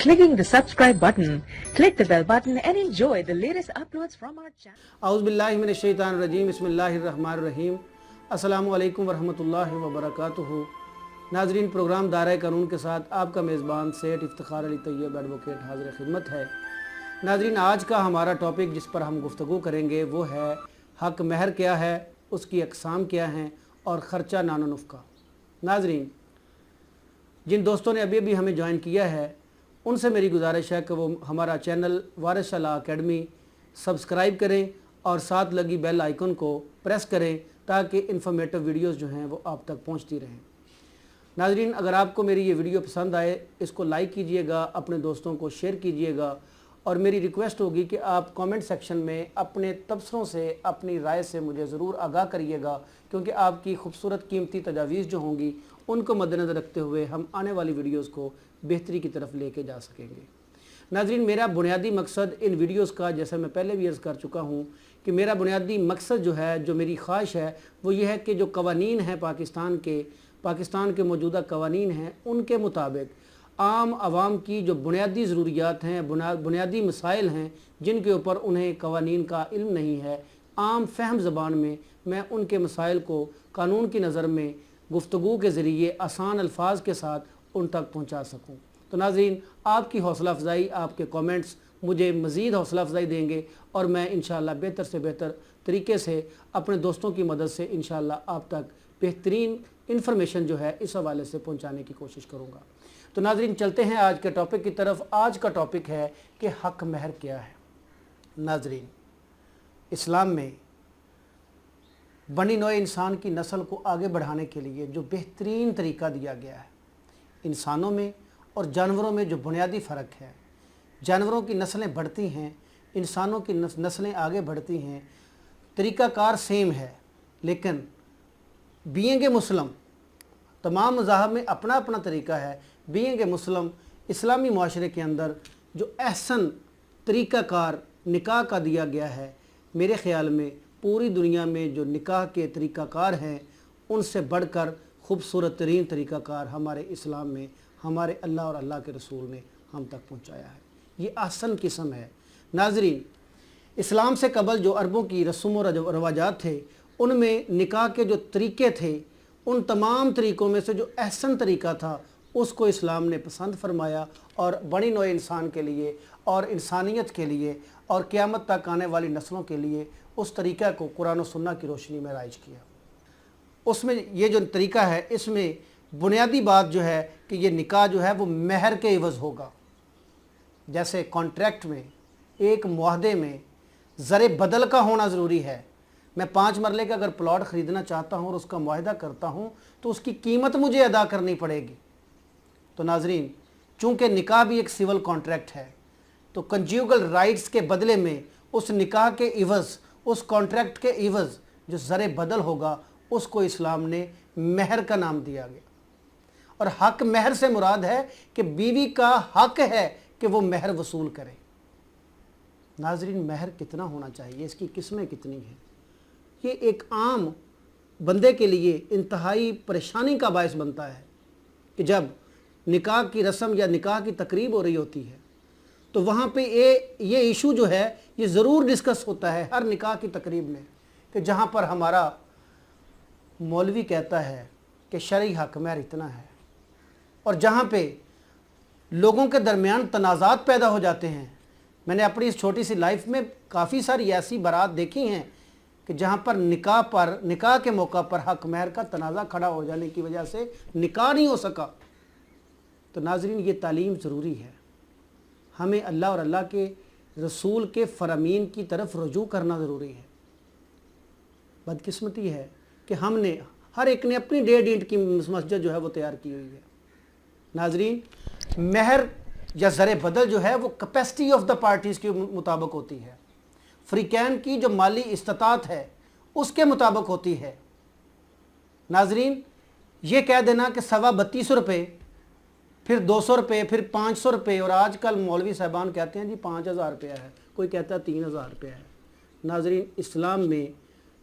clicking the subscribe button. Click the bell button and enjoy the latest uploads from our channel. औज़ु बिल्लाहि मिनश शैतानिर रजीम बिस्मिल्लाहिर रहमानिर रहीम अस्सलामु अलैकुम वरहमतुल्लाहि वबरकातुहू। नाजरीन, programme दायरा कानून के साथ आपका मेज़बान सेठ इफ्तिखार अली तैयब एडवोकेट हाज़िर खिदमत है। नाजरीन, आज का हमारा टॉपिक जिस पर हम गुफ्तगू करेंगे वो है हक महर क्या है, उसकी अक़साम क्या हैं और ख़र्चा नानो नुफ़्का। नाजरीन, जिन दोस्तों ने अभी अभी हमें ज्वाइन किया है उनसे मेरी गुजारिश है कि वो हमारा चैनल वारिस अला अकेडमी सब्सक्राइब करें और साथ लगी बेल आइकन को प्रेस करें ताकि इन्फॉर्मेटिव वीडियोस जो हैं वो आप तक पहुंचती रहें। नाजरीन, अगर आपको मेरी ये वीडियो पसंद आए इसको लाइक कीजिएगा, अपने दोस्तों को शेयर कीजिएगा और मेरी रिक्वेस्ट होगी कि आप कमेंट सेक्शन में अपने तबसरों से, अपनी राय से मुझे ज़रूर आगाह करिएगा, क्योंकि आपकी खूबसूरत कीमती तजावीज़ जो होंगी उनको मद्देनज़र रखते हुए हम आने वाली वीडियोस को बेहतरी की तरफ लेके जा सकेंगे। नाज़रीन, मेरा बुनियादी मकसद इन वीडियोस का, जैसे मैं पहले भी अर्ज़ कर चुका हूँ कि मेरा बुनियादी मकसद जो है, जो मेरी ख्वाहिश है वो ये है कि जो कवानीन हैं पाकिस्तान के मौजूदा कवानीन हैं उनके मुताबिक आम आवाम की जो बुनियादी ज़रूरियात हैं, बुनियादी मसाइल हैं जिनके ऊपर उन्हें कवानीन का इल्म नहीं है, आम फहम ज़बान में मैं उनके मसाइल को कानून की नज़र में गुफ्तगू के ज़रिए आसान अल्फाज के साथ उन तक पहुँचा सकूँ। तो नाज़रीन, आपकी हौसला अफजाई, आपके कमेंट्स मुझे मज़ीद हौसला अफजाई देंगे और मैं इंशाअल्लाह बेहतर से बेहतर तरीके से अपने दोस्तों की मदद से इंशाअल्लाह आप तक बेहतरीन इन्फॉर्मेशन जो है इस हवाले से पहुँचाने की कोशिश करूँगा। तो नाज़रीन, चलते हैं आज के टॉपिक की तरफ। आज का टॉपिक है कि हक महर क्या है। नाज़रीन, इस्लाम में बनी नौ इंसान की नस्ल को आगे बढ़ाने के लिए जो बेहतरीन तरीका दिया गया है, इंसानों में और जानवरों में जो बुनियादी फ़र्क है, जानवरों की नस्लें बढ़ती हैं, इंसानों की नस्लें आगे बढ़ती हैं, तरीक़ाकार सेम है, लेकिन बीइंग ए मुस्लिम, तमाम मज़ाहब में अपना अपना तरीका है। बीइंग ए मुस्लिम, इस्लामी माशरे के अंदर जो अहसन तरीक़ाकार निकाह का दिया गया है, मेरे ख़्याल में पूरी दुनिया में जो निकाह के तरीक़ाकार हैं उनसे बढ़कर खूबसूरत तरीन तरीक़ाकार हमारे इस्लाम में हमारे अल्लाह और अल्लाह के रसूल ने हम तक पहुँचाया है। ये आसन किस्म है। नाज़रीन, इस्लाम से कबल जो अरबों की रस्म और रवाजात थे उनमें निकाह के जो तरीक़े थे, उन तमाम तरीक़ों में से जो अहसन तरीक़ा था उसको इस्लाम ने पसंद फरमाया और बड़ी नौ इंसान के लिए और इंसानियत के लिए और क़यामत तक आने वाली नस्लों के लिए उस तरीक़ा को कुरान और सुन्नत की रोशनी में राइज किया। उसमें ये जो तरीक़ा है, इसमें बुनियादी बात जो है कि ये निकाह जो है वो महर के इवज़ होगा। जैसे कॉन्ट्रैक्ट में, एक मुआहदे में ज़र बदल का होना ज़रूरी है। मैं 5 मरले का अगर प्लॉट ख़रीदना चाहता हूँ और उसका मुआहदा करता हूँ तो उसकी कीमत मुझे अदा करनी पड़ेगी। तो नाज़रीन, चूँकि निकाह भी एक सिविल कॉन्ट्रैक्ट है तो कंज्यूगल राइट्स के बदले में उस निकाह के इवज़, उस कॉन्ट्रैक्ट के इवज़ जो ज़र बदल होगा उसको इस्लाम ने महर का नाम दिया गया। और हक महर से मुराद है कि बीवी का हक है कि वो महर वसूल करे। नाज़रीन, महर कितना होना चाहिए, इसकी किस्में कितनी हैं, ये एक आम बंदे के लिए इंतहाई परेशानी का बायस बनता है कि जब निकाह की रस्म या निकाह की तकरीब हो रही होती है तो वहाँ पे ये इशू जो है ये ज़रूर डिस्कस होता है हर निकाह की तकरीब में कि जहाँ पर हमारा मौलवी कहता है कि शरई हक महर इतना है, और जहाँ पे लोगों के दरमियान तनाज़ात पैदा हो जाते हैं। मैंने अपनी इस छोटी सी लाइफ में काफ़ी सारी ऐसी बारात देखी हैं कि जहाँ पर निकाह के मौका पर हक महर का तनाज़ा खड़ा हो जाने की वजह से निकाह नहीं हो सका। तो नाज़रीन, ये तालीम ज़रूरी है। हमें अल्लाह और अल्लाह के रसूल के फ़रामीन की तरफ रुजू करना ज़रूरी है। बदकिस्मती है कि हमने हर एक ने अपनी 1.5 ईंट की मस्जिद जो है वो तैयार की हुई है। नाज़रीन, महर या ज़र बदल जो है वो कैपेसिटी ऑफ द पार्टीज़ के मुताबिक होती है, फ़रीक़ैन की जो माली इस्तात है उसके मुताबिक होती है। नाज़रीन, ये कह देना कि 32.5 रुपये, फिर 200 रुपये, फिर 500 रुपये, और आजकल मौलवी साहबान कहते हैं जी 5000 रुपया है, कोई कहता है 3000 रुपया है। नाज़रीन, इस्लाम में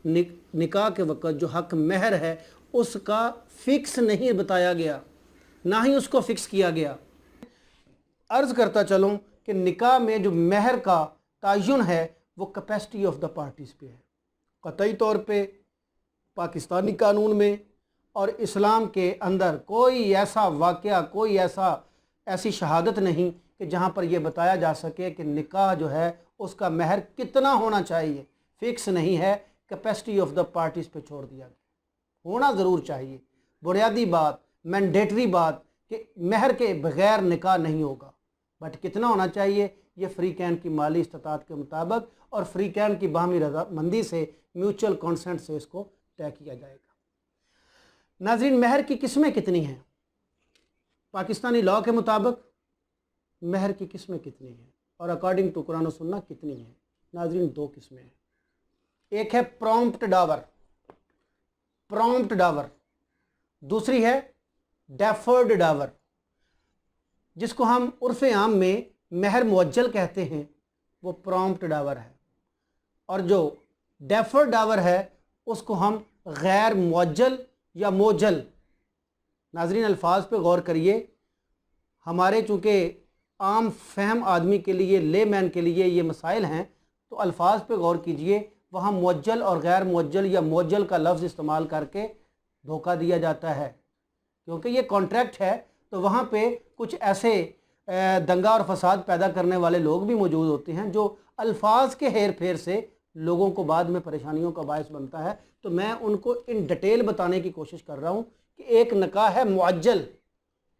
निकाह के वक़्त जो हक महर है उसका फ़िक्स नहीं बताया गया, ना ही उसको फ़िक्स किया गया। अर्ज़ करता चलूँ कि निकाह में जो महर का तयन है वो कैपेसिटी ऑफ द पार्टीज़ पे है। क़तई तौर पे पाकिस्तानी कानून में और इस्लाम के अंदर कोई ऐसा वाक़या, कोई ऐसी शहादत नहीं कि जहाँ पर यह बताया जा सके कि निकाह जो है उसका महर कितना होना चाहिए, फ़िक्स नहीं है, कैपेसिटी ऑफ द पार्टीज़ पे छोड़ दिया गया। होना ज़रूर चाहिए, बुनियादी बात, मैंडेटरी बात कि महर के बग़ैर निकाह नहीं होगा, बट कितना होना चाहिए ये फ्री कैन की माली इस्तात के मुताबिक और फ्री कैन की बाहमी रजामंदी से, म्यूचुअल कॉन्सेंट से इसको तय किया जाएगा। नाज़रीन, महर की किस्में कितनी हैं? पाकिस्तानी लॉ के मुताबिक महर की किस्में कितनी हैं और अकॉर्डिंग टू कुरान और सुन्नत कितनी हैं? नाज़रीन, 2 किस्में हैं। एक है प्रॉम्प्ट डावर, दूसरी है डेफर्ड डावर, जिसको हम उर्फ़ आम में महर मुअज्जल कहते हैं, वो प्रॉम्प्ट डावर है। और जो डेफर्ड डावर है उसको हम गैर मुअज्जल या मोजल। नाज़रीन, अल्फाज पे गौर करिए, हमारे चूँकि आम फहम आदमी के लिए, ले मैन के लिए ये मसाइल हैं, तो अल्फाज पे गौर कीजिए। वहाँ मुअज्जल और गैर मुअज्जल या मोजल का लफ्ज़ इस्तेमाल करके धोखा दिया जाता है, क्योंकि ये कॉन्ट्रैक्ट है। तो वहाँ पे कुछ ऐसे दंगा और फसाद पैदा करने वाले लोग भी मौजूद होते हैं जो अल्फाज के हेर फेर से लोगों को बाद में परेशानियों का बायस बनता है। तो मैं उनको इन डिटेल बताने की कोशिश कर रहा हूँ कि एक निकाह है मुअज्जल,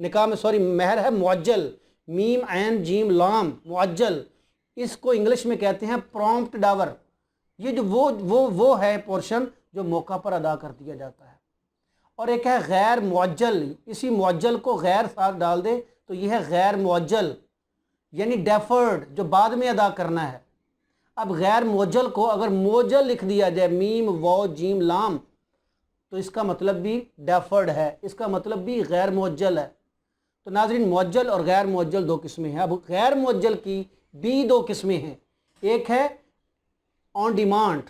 महर है मुअज्जल, मीम ऐन जीम लाम मुअज्जल, इसको इंग्लिश में कहते हैं प्रॉम्प्ट डावर। ये जो वो है पोर्शन जो मौका पर अदा कर दिया जाता है। और एक है गैर मुअज्जल, इसी मुअज्जल को गैर साथ डाल दे तो यह है गैर मुअज्जल, यानी डेफर्ड, जो बाद में अदा करना है। अब गैर मुअज्जल को अगर मुअज्जल लिख दिया जाए, मीम वाव जीम लाम, तो इसका मतलब भी डेफर्ड है, इसका मतलब भी गैर मुअज्जल है। तो नाज़रीन, मुअज्जल और गैर मुअज्जल 2 किस्में हैं। अब गैर मुअज्जल की भी 2 किस्में हैं। एक है ऑन डिमांड,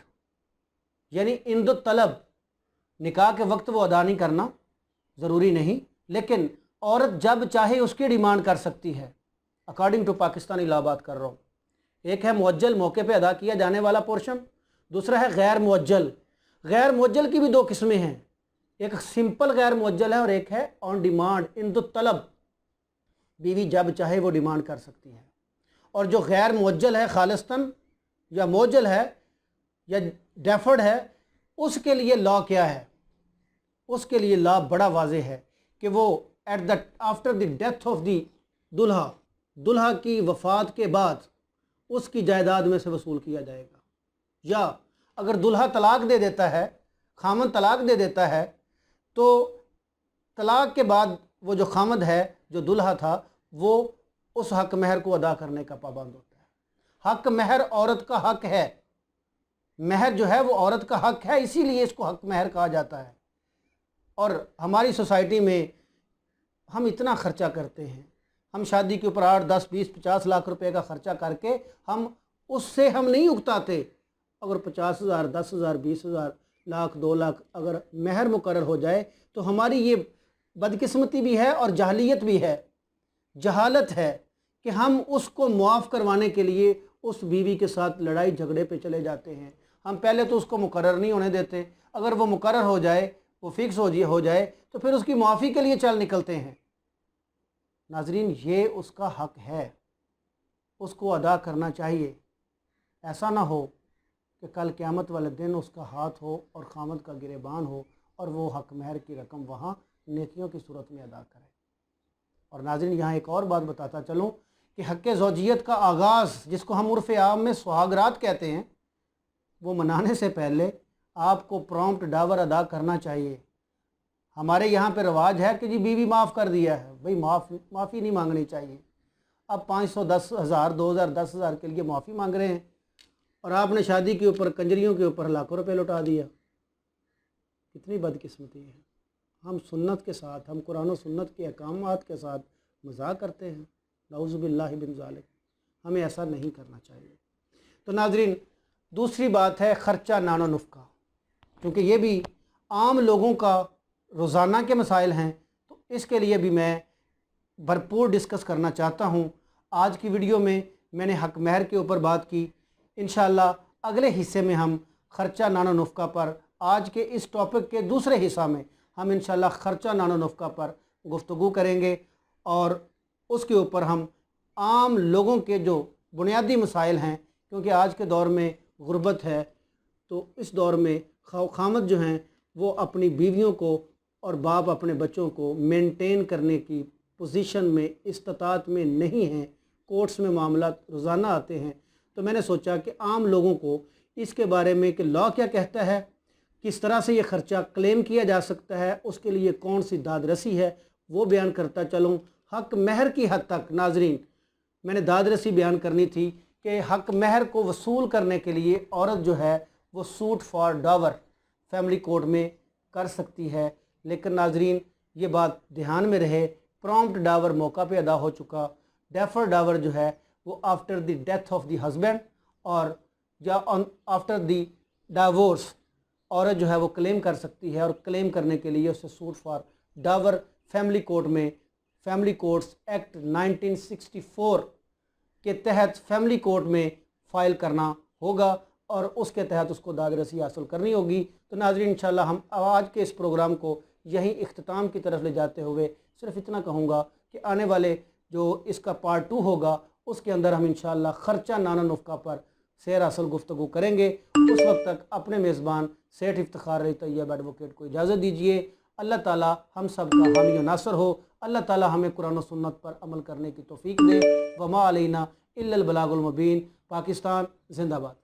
यानी इंदु तलब, निकाह के वक्त वो अदा नहीं करना ज़रूरी नहीं, लेकिन औरत जब चाहे उसकी डिमांड कर सकती है। अकॉर्डिंग टू पाकिस्तानी लॉ बात कर रहा हूँ। एक है मुअज्जल, मौके पे अदा किया जाने वाला पोर्शन, दूसरा है गैर मुअज्जल। गैर मुअज्जल की भी 2 किस्में हैं, एक सिंपल गैर मुअज्जल है और एक है ऑन डिमांड, इंदु तलब, बीवी जब चाहे वो डिमांड कर सकती है। और जो गैर मुअज्जल है, खालिस्तन या मुअज्जल है या डेफर्ड है, उसके लिए लॉ क्या है? उसके लिए लॉ बड़ा वाज़ेह है कि वो after the death of the दुल्हा की वफ़ात के बाद उसकी जायदाद में से वसूल किया जाएगा। या अगर दुल्हा तलाक दे देता है, खामद तलाक दे देता है, तो तलाक के बाद वो जो खामद है, जो दुल्हा था, वो उस हक महर को अदा करने का पाबंद होता है। हक महर औरत का हक है, महर जो है वो औरत का हक है, इसीलिए इसको हक महर कहा जाता है। और हमारी सोसाइटी में हम इतना ख़र्चा करते हैं, हम शादी के ऊपर 8, 10, 20, 50 लाख रुपए का ख़र्चा करके हम उससे हम नहीं उगताते। अगर 50,000, 10,000, 20,000, लाख, 2 लाख अगर महर मुकर्रर हो जाए तो हमारी ये बदकिस्मती भी है और जहालियत भी है, जहालत है कि हम उसको मुआफ़ करवाने के लिए उस बीवी के साथ लड़ाई झगड़े पे चले जाते हैं। हम पहले तो उसको मुकर्रर नहीं होने देते, अगर वो मुकर्रर हो जाए, वो फिक्स हो जाए तो फिर उसकी मुआफ़ी के लिए चल निकलते हैं। नाज़रीन, ये उसका हक है, उसको अदा करना चाहिए। ऐसा ना हो कि कल क़यामत वाले दिन उसका हाथ हो और खामद का गिरेबान हो और वो हक महर की रकम वहाँ नेकियों की सूरत में अदा करे। और नाज़रीन, यहाँ एक और बात बताता चलूँ कि हक़ ज़ौजियत का आगाज़, जिसको हम उर्फ़ आम में सुहागरात कहते हैं, वो मनाने से पहले आपको प्रॉम्प्ट डावर अदा करना चाहिए। हमारे यहाँ पे रिवाज है कि जी बीवी माफ़ कर दिया है, भाई माफ़ी नहीं मांगनी चाहिए। अब 500, 10,000, 2,000, 10,000 के लिए माफ़ी मांग रहे हैं और आपने शादी के ऊपर, कंजरियों के ऊपर लाखों रुपए लौटा दिया। कितनी बदकिस्मती है। हम सुन्नत के साथ, हम कुरान और सुन्नत के अहकामात के साथ मजाक करते हैं। नऊज़ु बिल्लाहि मिन ज़ालिक, हमें ऐसा नहीं करना चाहिए। तो नाज़रीन, दूसरी बात है ख़र्चा नानो नुफ़्का, क्योंकि ये भी आम लोगों का रोज़ाना के मसाइल हैं, तो इसके लिए भी मैं भरपूर डिस्कस करना चाहता हूँ। आज की वीडियो में मैंने हक महर के ऊपर बात की। इंशाअल्लाह अगले हिस्से में हम ख़र्चा नानो नुफ़्का पर, आज के इस टॉपिक के दूसरे हिस्सा में हम इंशाअल्लाह ख़र्चा नानो नुफ़्का पर गुफ्तगू करेंगे और उसके ऊपर हम आम लोगों के जो बुनियादी मसाइल हैं, क्योंकि आज के दौर में गुर्बत है, तो इस दौर में खामद जो हैं वो अपनी बीवियों को और बाप अपने बच्चों को मेंटेन करने की पोजीशन में, इस्तात में नहीं हैं। कोर्ट्स में मामला रोज़ाना आते हैं, तो मैंने सोचा कि आम लोगों को इसके बारे में कि लॉ क्या कहता है, किस तरह से ये ख़र्चा क्लेम किया जा सकता है, उसके लिए कौन सी दाद रसी है, वो बयान करता चलूँ। हक महर की हद तक नाजरीन मैंने दाद रसी बयान करनी थी कि हक महर को वसूल करने के लिए औरत जो है वो suit for Dawar family court में कर सकती है। लेकिन नाजरीन ये बात ध्यान में रहे, प्रॉम्प्ट डावर मौका पे अदा हो चुका, डेफर डावर जो है वो after the death of the husband और या आफ्टर द डाइवोर्स औरत जो है वो क्लेम कर सकती है। और क्लेम करने के लिए उसे suit for Dawar family court में, फैमिली कोर्ट्स एक्ट 1964 के तहत फैमिली कोर्ट में फ़ाइल करना होगा और उसके तहत उसको दाद रसी हासिल करनी होगी। तो नाज़रीन इंशाअल्लाह हम आज के इस प्रोग्राम को यहीं इख्तिताम की तरफ ले जाते हुए सिर्फ इतना कहूँगा कि आने वाले जो इसका पार्ट 2 होगा उसके अंदर हम इंशाअल्लाह ख़र्चा नानो नुफ़्का पर सैर असल गुफ्तगू करेंगे। उस वक्त तक अपने मेज़बान सेठ इफ्तिखार अली तैयब एडवोकेट को इजाज़त दीजिए। अल्लाह ताला हम सब का हामी व नासर हो। अल्लाह ताला हमें कुरान व सुन्नत पर अमल करने की तौफीक दे। वमा अलैना इल्लल बलागुल मुबीन। पाकिस्तान जिंदाबाद।